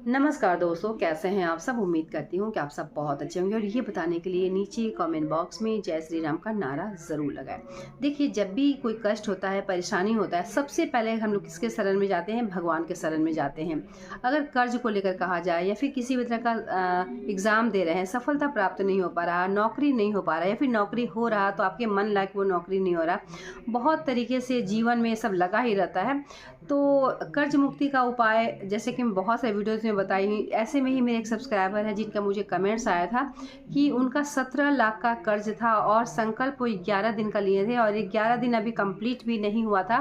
नमस्कार दोस्तों, कैसे हैं आप सब। उम्मीद करती हूँ कि आप सब बहुत अच्छे होंगे और ये बताने के लिए नीचे कमेंट बॉक्स में जय श्री राम का नारा ज़रूर लगाएं। देखिए, जब भी कोई कष्ट होता है, परेशानी होता है, सबसे पहले हम लोग किसके शरण में जाते हैं? भगवान के शरण में जाते हैं। अगर कर्ज को लेकर कहा जाए या फिर किसी भी तरह का एग्ज़ाम दे रहे हैं, सफलता प्राप्त नहीं हो पा रहा, नौकरी नहीं हो पा रहा या फिर नौकरी हो रहा तो आपके मन लायक वो नौकरी नहीं हो रहा, बहुत तरीके से जीवन में सब लगा ही रहता है। तो कर्ज मुक्ति का उपाय जैसे कि मैं बहुत सारे वीडियोज़ में बताई हूँ। ऐसे में ही मेरे एक सब्सक्राइबर है जिनका मुझे कमेंट्स आया था कि उनका 17 लाख का कर्ज था और संकल्प वो 11 दिन का लिए थे और 11 दिन अभी कंप्लीट भी नहीं हुआ था।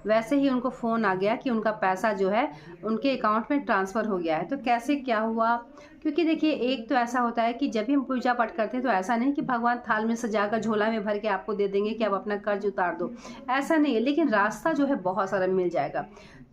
वैसे ही उनको फ़ोन आ गया कि उनका पैसा जो है उनके अकाउंट में ट्रांसफ़र हो गया है। तो कैसे क्या हुआ? क्योंकि देखिए, एक तो ऐसा होता है कि जब भी हम पूजा पाठ करते हैं तो ऐसा नहीं कि भगवान थाल में सजाकर झोला में भर के आपको दे देंगे कि आप अपना कर्ज उतार दो, ऐसा नहीं है। लेकिन रास्ता जो है बहुत सारा मिल जाएगा।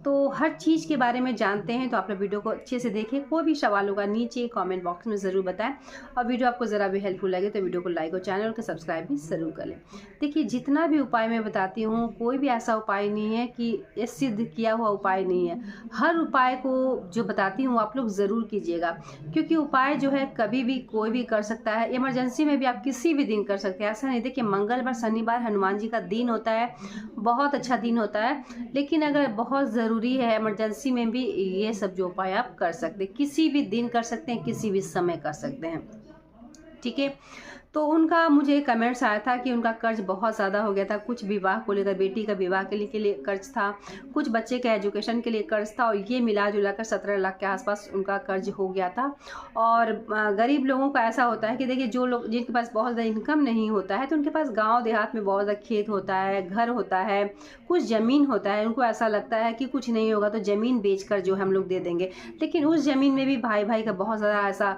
तो हर चीज़ के बारे में जानते हैं तो आप लोग वीडियो को अच्छे से देखें। कोई भी सवाल होगा नीचे कमेंट बॉक्स में ज़रूर बताएं और वीडियो आपको ज़रा भी हेल्पफुल लगे तो वीडियो को लाइक और चैनल को सब्सक्राइब भी ज़रूर कर लें। देखिए, जितना भी उपाय मैं बताती हूँ, कोई भी ऐसा उपाय नहीं है कि ये सिद्ध किया हुआ उपाय नहीं है। हर उपाय को जो बताती हूँ आप लोग ज़रूर कीजिएगा, क्योंकि उपाय जो है कभी भी कोई भी कर सकता है। इमरजेंसी में भी आप किसी भी दिन कर सकते हैं, ऐसा नहीं। देखिए, मंगलवार शनिवार हनुमान जी का दिन होता है, बहुत अच्छा दिन होता है। लेकिन अगर बहुत ज़रूरी है, इमरजेंसी में भी ये सब जो उपाय आप कर सकते हैं, किसी भी दिन कर सकते हैं, किसी भी समय कर सकते हैं। ठीक है। तो उनका मुझे कमेंट्स आया था कि उनका कर्ज बहुत ज़्यादा हो गया था। कुछ विवाह को लेकर, बेटी का विवाह के लिए कर्ज था, कुछ बच्चे के एजुकेशन के लिए कर्ज था और ये मिला जुला कर 17 लाख के आसपास उनका कर्ज हो गया था। और गरीब लोगों का ऐसा होता है कि देखिए, जो लोग जिनके पास बहुत ज़्यादा इनकम नहीं होता है तो उनके पास गाँव देहात में बहुत ज़्यादा खेत होता है, घर होता है, कुछ ज़मीन होता है। उनको ऐसा लगता है कि कुछ नहीं होगा तो ज़मीन बेच कर जो हम लोग दे देंगे। लेकिन उस ज़मीन में भी भाई भाई का बहुत ज़्यादा ऐसा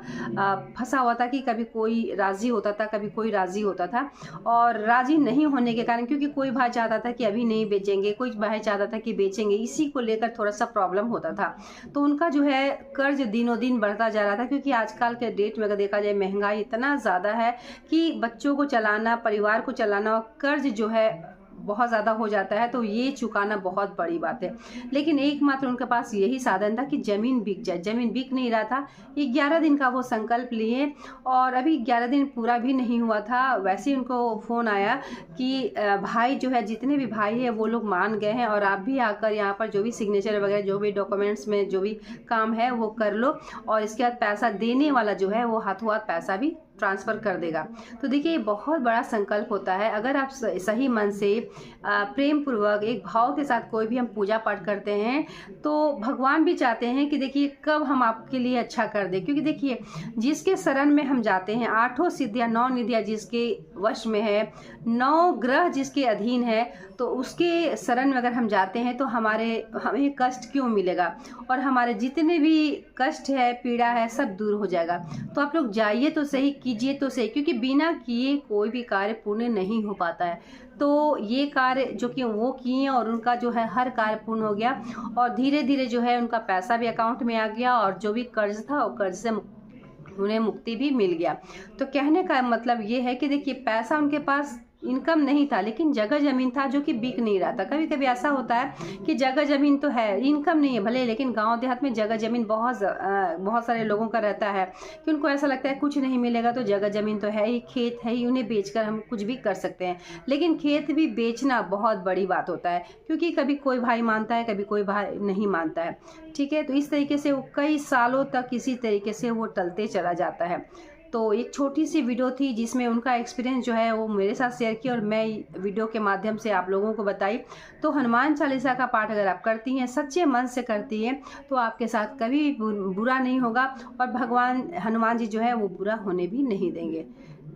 फंसा हुआ था कि कभी कोई राज़ी होता था, कभी कोई राज़ी होता था। और राज़ी नहीं होने के कारण, क्योंकि कोई भाई चाहता था कि अभी नहीं बेचेंगे, कोई भाई चाहता था कि बेचेंगे, इसी को लेकर थोड़ा सा प्रॉब्लम होता था। तो उनका जो है कर्ज दिनों दिन बढ़ता जा रहा था, क्योंकि आजकल के डेट में अगर देखा जाए महंगाई इतना ज़्यादा है कि बच्चों को चलाना, परिवार को चलाना और कर्ज जो है बहुत ज़्यादा हो जाता है, तो ये चुकाना बहुत बड़ी बात है। लेकिन एकमात्र उनके पास यही साधन था कि ज़मीन बिक जाए। ज़मीन बिक नहीं रहा था। 11 दिन का वो संकल्प लिए और अभी 11 दिन पूरा भी नहीं हुआ था। वैसे ही उनको फ़ोन आया कि भाई जो है, जितने भी भाई हैं वो लोग मान गए हैं और आप भी आकर यहाँ पर जो भी सिग्नेचर वगैरह, जो भी डॉक्यूमेंट्स में जो भी काम है वो कर लो और इसके बाद पैसा देने वाला जो है वो हाथों हाथ पैसा भी ट्रांसफ़र कर देगा। तो देखिए, ये बहुत बड़ा संकल्प होता है। अगर आप सही मन से प्रेम पूर्वक एक भाव के साथ कोई भी हम पूजा पाठ करते हैं तो भगवान भी चाहते हैं कि देखिए कब हम आपके लिए अच्छा कर दें। क्योंकि देखिए, जिसके शरण में हम जाते हैं, 8 सिद्धियाँ 9 निधियाँ जिसके वश में है, 9 ग्रह जिसके अधीन है, तो उसके शरण में अगर हम जाते हैं तो हमें कष्ट क्यों मिलेगा और हमारे जितने भी कष्ट है, पीड़ा है, सब दूर हो जाएगा। तो आप लोग जाइए तो सही, कीजिए तो सही, क्योंकि बिना किए कोई भी कार्य पूर्ण नहीं हो पाता है। तो ये कार्य जो कि वो किए और उनका जो है हर कार्य पूर्ण हो गया और धीरे धीरे जो है उनका पैसा भी अकाउंट में आ गया और जो भी कर्ज था वो कर्ज से उन्हें मुक्ति भी मिल गया। तो कहने का मतलब ये है कि देखिए, पैसा उनके पास, इनकम नहीं था, लेकिन जगह ज़मीन था जो कि बिक नहीं रहा था। कभी कभी ऐसा होता है कि जगह ज़मीन तो है, इनकम नहीं है भले, लेकिन गांव देहात में जगह ज़मीन बहुत सारे लोगों का रहता है कि उनको ऐसा लगता है कुछ नहीं मिलेगा तो जगह ज़मीन तो है ही, खेत है ही, उन्हें बेचकर हम कुछ भी कर सकते हैं। लेकिन खेत भी बेचना बहुत बड़ी बात होता है, क्योंकि कभी कोई भाई मानता है, कभी कोई भाई नहीं मानता है। ठीक है। तो इस तरीके से वो कई सालों तक इसी तरीके से वो टलते चला जाता है। तो एक छोटी सी वीडियो थी जिसमें उनका एक्सपीरियंस जो है वो मेरे साथ शेयर किया और मैं वीडियो के माध्यम से आप लोगों को बताई। तो हनुमान चालीसा का पाठ अगर आप करती हैं, सच्चे मन से करती हैं, तो आपके साथ कभी भी बुरा नहीं होगा और भगवान हनुमान जी जो है वो बुरा होने भी नहीं देंगे।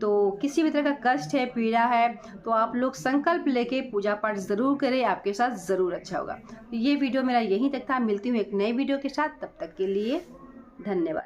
तो किसी भी तरह का कष्ट है, पीड़ा है, तो आप लोग संकल्प लेके पूजा पाठ ज़रूर करें, आपके साथ ज़रूर अच्छा होगा। तो ये वीडियो मेरा यहीं तक था। मिलती हूँ एक नई वीडियो के साथ, तब तक के लिए धन्यवाद।